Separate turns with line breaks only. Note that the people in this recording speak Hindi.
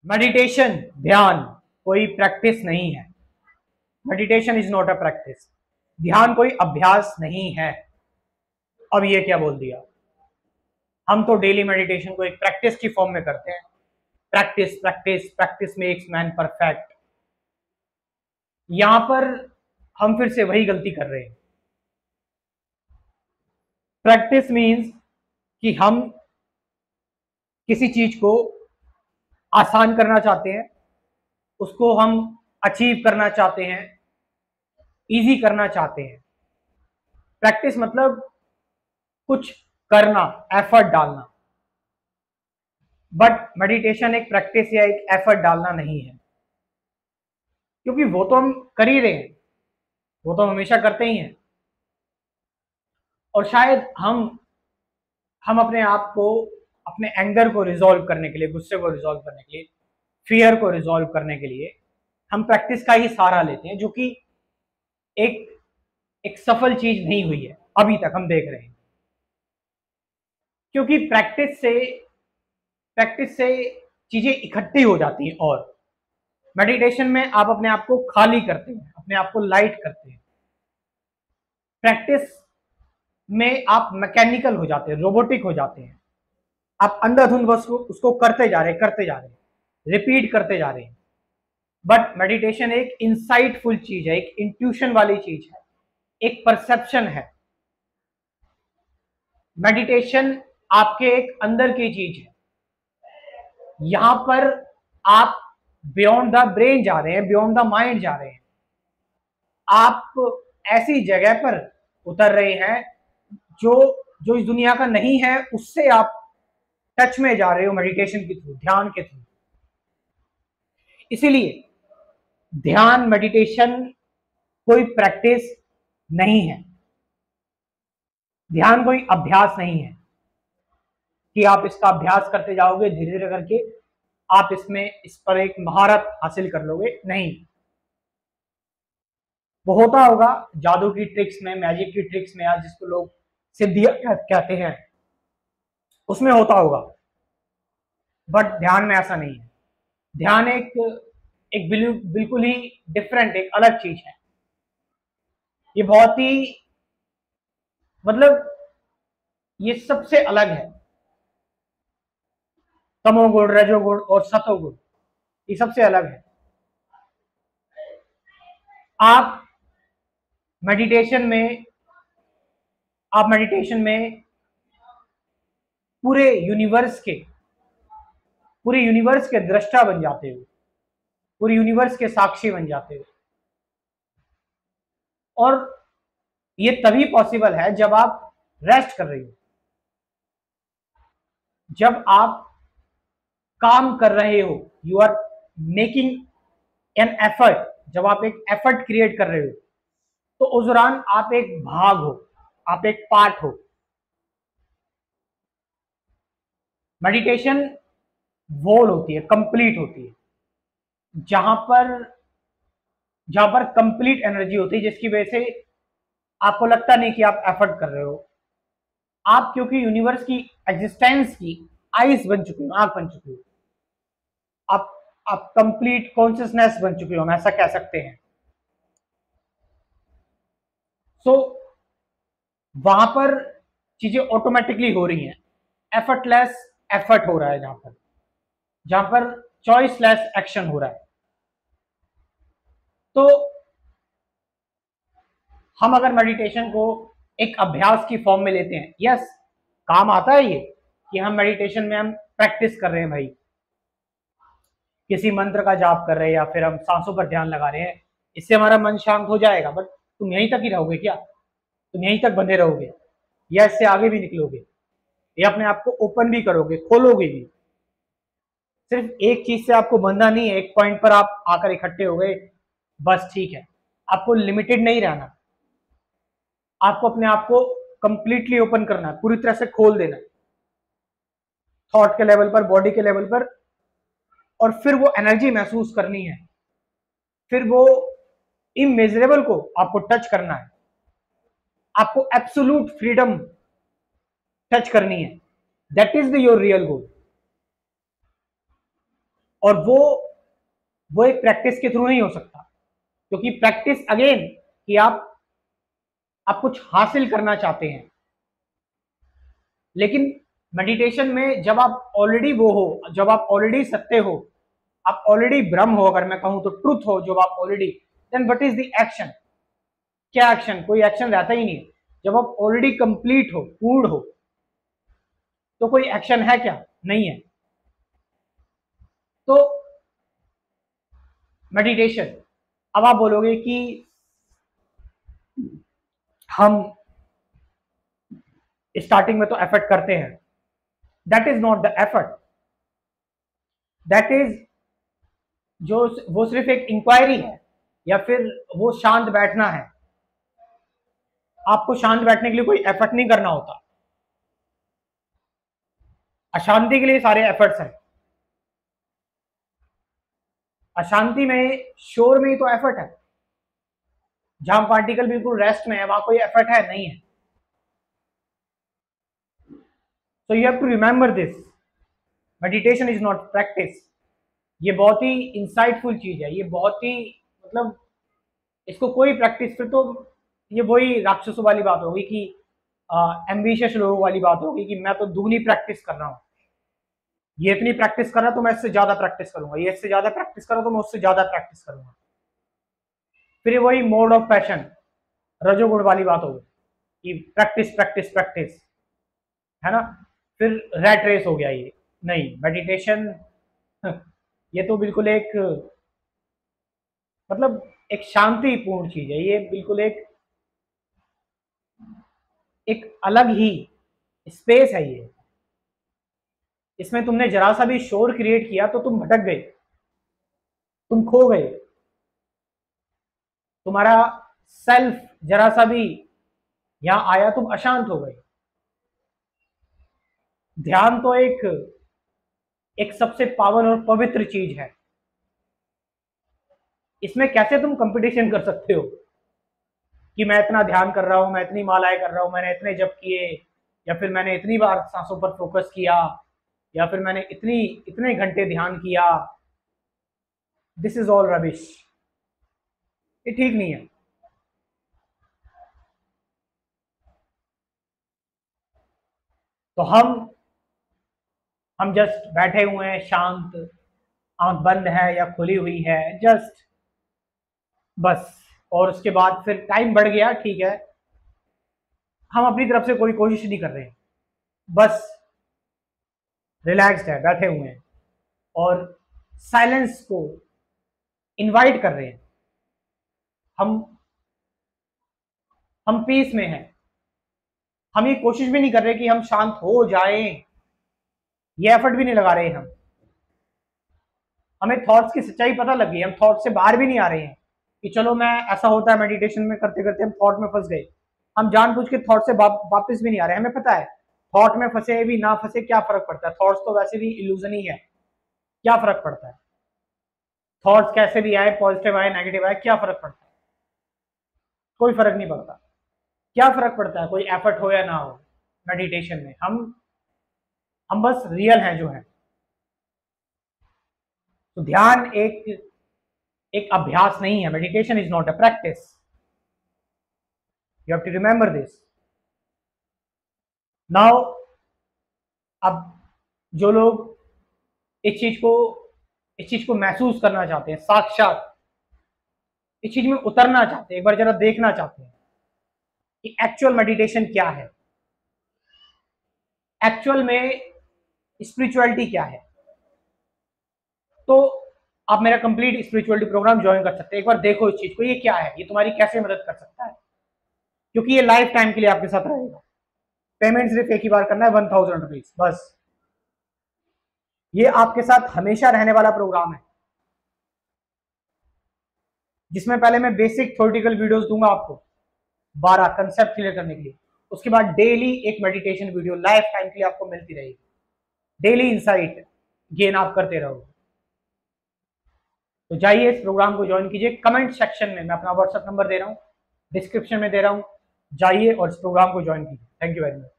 मेडिटेशन, ध्यान कोई प्रैक्टिस नहीं है। Meditation is not a practice. ध्यान कोई अभ्यास नहीं है। अब ये क्या बोल दिया? हम तो डेली मेडिटेशन को एक प्रैक्टिस की फॉर्म में करते हैं। Practice practice practice makes man perfect. यहां पर हम फिर से वही गलती कर रहे हैं। प्रैक्टिस मीन्स कि हम किसी चीज को आसान करना चाहते हैं, उसको हम अचीव करना चाहते हैं, इजी करना चाहते हैं। प्रैक्टिस मतलब कुछ करना, एफर्ट डालना। बट मेडिटेशन एक प्रैक्टिस या एक एफर्ट डालना नहीं है, क्योंकि वो तो हम कर ही रहे हैं, वो तो हम हमेशा करते ही हैं। और शायद हम अपने आप को, अपने एंगर को रिजॉल्व करने के लिए, गुस्से को रिजॉल्व करने के लिए, फियर को रिजॉल्व करने के लिए हम प्रैक्टिस का ही सहारा लेते हैं, जो कि एक एक सफल चीज नहीं हुई है अभी तक, हम देख रहे हैं। क्योंकि प्रैक्टिस से चीजें इकट्ठी हो जाती हैं। और मेडिटेशन में आप अपने आप को खाली करते हैं, अपने आप को लाइट करते हैं। प्रैक्टिस में आप मैकेनिकल हो जाते हैं, रोबोटिक हो जाते हैं। आप अंधाधुंध बस उसको करते जा रहे हैं, रिपीट करते जा रहे हैं। बट मेडिटेशन एक इंसाइटफुल चीज है, एक इंट्यूशन वाली चीज है, एक परसेप्शन है। मेडिटेशन आपके एक अंदर की चीज है। यहां पर आप बियॉन्ड द ब्रेन जा रहे हैं, बियॉन्ड द माइंड जा रहे हैं। आप ऐसी जगह पर उतर रहे हैं जो जो इस दुनिया का नहीं है, उससे आप टच में जा रहे हो मेडिटेशन के थ्रू, ध्यान के थ्रू। इसीलिए ध्यान, मेडिटेशन कोई प्रैक्टिस नहीं है। ध्यान कोई अभ्यास नहीं है कि आप इसका अभ्यास करते जाओगे, धीरे धीरे करके आप इस पर एक महारत हासिल कर लोगे। नहीं, वो होता होगा जादू की ट्रिक्स में, मैजिक की ट्रिक्स में, या जिसको लोग सिद्धियां कहते हैं, उसमें होता होगा। बट ध्यान में ऐसा नहीं है। ध्यान एक बिल्कुल ही डिफरेंट, एक अलग चीज है। ये बहुत ही, मतलब ये सबसे अलग है। तमोगुण, रजोगुण और सतोगुण, ये सबसे अलग है। आप मेडिटेशन में आप मेडिटेशन में पूरे यूनिवर्स के दृष्टा बन जाते हो, पूरे यूनिवर्स के साक्षी बन जाते हो। और ये तभी पॉसिबल है जब आप रेस्ट कर रहे हो, जब आप काम कर रहे हो, you are making an effort. जब आप एक एफर्ट क्रिएट कर रहे हो, तो उस दौरान आप एक भाग हो, आप एक पार्ट हो। मेडिटेशन वोल होती है, कंप्लीट होती है, जहां पर कंप्लीट एनर्जी होती है, जिसकी वजह से आपको लगता नहीं कि आप एफर्ट कर रहे हो। आप क्योंकि यूनिवर्स की एग्जिस्टेंस की आइस बन चुके हो, आंख बन चुके हो। आप आप कंप्लीट कॉन्शियसनेस बन चुके हो, हम ऐसा कह सकते हैं। सो वहां पर चीजें ऑटोमेटिकली हो रही हैं। एफर्टलेस एफर्ट हो रहा है, जहां पर चॉइसलेस एक्शन हो रहा है। तो हम अगर मेडिटेशन को एक अभ्यास की फॉर्म में लेते हैं, यस, काम आता है ये कि हम मेडिटेशन में हम प्रैक्टिस कर रहे हैं भाई, किसी मंत्र का जाप कर रहे हैं, या फिर हम सांसों पर ध्यान लगा रहे हैं, इससे हमारा मन शांत हो जाएगा। बट तुम यहीं तक ही रहोगे क्या? तुम यहीं तक बंधे रहोगे, या इससे आगे भी निकलोगे, या अपने आप को ओपन भी करोगे, खोलोगे भी? सिर्फ एक चीज से आपको बंधा नहीं है, एक पॉइंट पर आप आकर इकट्ठे हो गए, बस ठीक है। आपको लिमिटेड नहीं रहना, आपको अपने आप को कंप्लीटली ओपन करना है, पूरी तरह से खोल देना है, थॉट के लेवल पर, बॉडी के लेवल पर। और फिर वो एनर्जी महसूस करनी है, फिर वो इमेजरेबल को आपको टच करना है, आपको एब्सोल्यूट फ्रीडम टच करनी है। That is the your real गोल। और वो एक प्रैक्टिस के थ्रू नहीं हो सकता, क्योंकि प्रैक्टिस अगेन कि आप कुछ हासिल करना चाहते हैं, लेकिन मेडिटेशन में जब आप ऑलरेडी वो हो, जब आप ऑलरेडी सत्य हो, आप ऑलरेडी ब्रह्म हो, अगर मैं कहूं तो ट्रुथ हो, जब आप already, then what is the action? क्या एक्शन? कोई एक्शन रहता ही नहीं। जब आप ऑलरेडी कंप्लीट हो, पूर्ण हो, तो कोई एक्शन है क्या? नहीं है। तो मेडिटेशन, अब आप बोलोगे कि हम स्टार्टिंग में तो एफर्ट करते हैं, that is not the effort, that is जो वो सिर्फ एक इंक्वायरी है, या फिर वो शांत बैठना है। आपको शांत बैठने के लिए कोई एफर्ट नहीं करना होता, अशांति के लिए सारे एफर्ट्स हैं। अशांति में, शोर में ही तो एफर्ट है। जहां पार्टिकल बिल्कुल रेस्ट में है, वहां कोई एफर्ट है नहीं है। So you have to remember this, meditation is not practice. ये बहुत ही इंसाइटफुल चीज है, ये बहुत ही, मतलब इसको कोई प्रैक्टिस, फिर तो ये वही राक्षसों वाली बात होगी कि एम्बिशियस लोगों वाली बात होगी कि मैं तो दुगनी प्रैक्टिस कर रहा हूँ, ये इतनी प्रैक्टिस कर रहा तो मैं इससे ज्यादा प्रैक्टिस करूंगा, ये इससे ज्यादा प्रैक्टिस कर रहा तो मैं उससे ज्यादा प्रैक्टिस करूंगा। फिर वही मोड ऑफ पैशन, रजोगुण वाली बात होगी कि प्रैक्टिस प्रैक्टिस प्रैक्टिस, है ना। फिर रैट रेस हो गया ये। नहीं, मेडिटेशन ये तो बिल्कुल एक, मतलब एक शांतिपूर्ण चीज है, ये बिल्कुल एक अलग ही स्पेस है ये। इसमें तुमने जरा सा भी शोर क्रिएट किया तो तुम भटक गए, तुम खो गए। तुम्हारा सेल्फ जरा सा भी यहां आया, तुम अशांत हो गए। ध्यान तो एक सबसे पावन और पवित्र चीज है। इसमें कैसे तुम कंपटीशन कर सकते हो कि मैं इतना ध्यान कर रहा हूं, मैं इतनी मालाएं कर रहा हूं, मैंने इतने जप किए, या फिर मैंने इतनी बार सांसों पर फोकस किया, या फिर मैंने इतने घंटे ध्यान किया। दिस इज ऑल रबिश, ये ठीक नहीं है। तो हम जस्ट बैठे हुए हैं शांत, आंख बंद है या खुली हुई है, जस्ट बस। और उसके बाद फिर टाइम बढ़ गया, ठीक है, हम अपनी तरफ से कोई कोशिश नहीं कर रहे हैं, बस रिलैक्स्ड है, बैठे हुए हैं और साइलेंस को इनवाइट कर रहे हैं। हम पीस में हैं। हम ये कोशिश भी नहीं कर रहे कि हम शांत हो जाएं, ये एफर्ट भी नहीं लगा रहे हम। हमें थॉट्स की सच्चाई पता लग गई, हम थॉट से बाहर भी नहीं आ रहे हैं कि चलो मैं, ऐसा होता है मेडिटेशन में करते करते हम थॉट में फंस गए। हम जानबूझ के थॉट से वापस भी नहीं आ रहे। हमें पता है थॉट में फंसे भी ना फंसे क्या फर्क पड़ता है, थॉट्स तो वैसे भी इल्यूजन ही है, क्या फर्क पड़ता है। थॉट्स कैसे भी आए, पॉजिटिव आए नेगेटिव आए, क्या फर्क पड़ता है? कोई फर्क नहीं पड़ता। क्या फर्क पड़ता है कोई एफर्ट हो या ना हो मेडिटेशन में? हम बस रियल हैं जो है। तो ध्यान एक अभ्यास नहीं है, meditation is not a practice, you have to remember this. Now, अब जो लोग इस चीज को महसूस करना चाहते हैं, साक्षात इस चीज में उतरना चाहते हैं, एक बार जरा देखना चाहते हैं कि एक्चुअल मेडिटेशन क्या है, एक्चुअल में स्पिरिचुअलिटी क्या है, तो आप मेरा कंप्लीट स्पिरिचुअलिटी प्रोग्राम ज्वाइन कर सकते हैं। एक बार देखो इस चीज को, ये क्या है, ये तुम्हारी कैसे मदद कर सकता है, क्योंकि ये लाइफ टाइम के लिए आपके साथ रहेगा। पेमेंट सिर्फ एक ही बार करना है, 1000 रुपीज बस। ये आपके साथ हमेशा रहने वाला प्रोग्राम है, जिसमें पहले मैं बेसिक थ्योरेटिकल वीडियोस दूंगा आपको 12 कंसेप्ट क्लियर करने के लिए। उसके बाद डेली एक मेडिटेशन वीडियो लाइफ टाइम के लिए आपको मिलती रहेगी। डेली इंसाइट गेन आप करते रहोगे। तो जाइए इस प्रोग्राम को ज्वाइन कीजिए। कमेंट सेक्शन में मैं अपना व्हाट्सएप नंबर दे रहा हूँ, डिस्क्रिप्शन में दे रहा हूँ, जाइए और इस प्रोग्राम को ज्वाइन कीजिए। Thank you very much.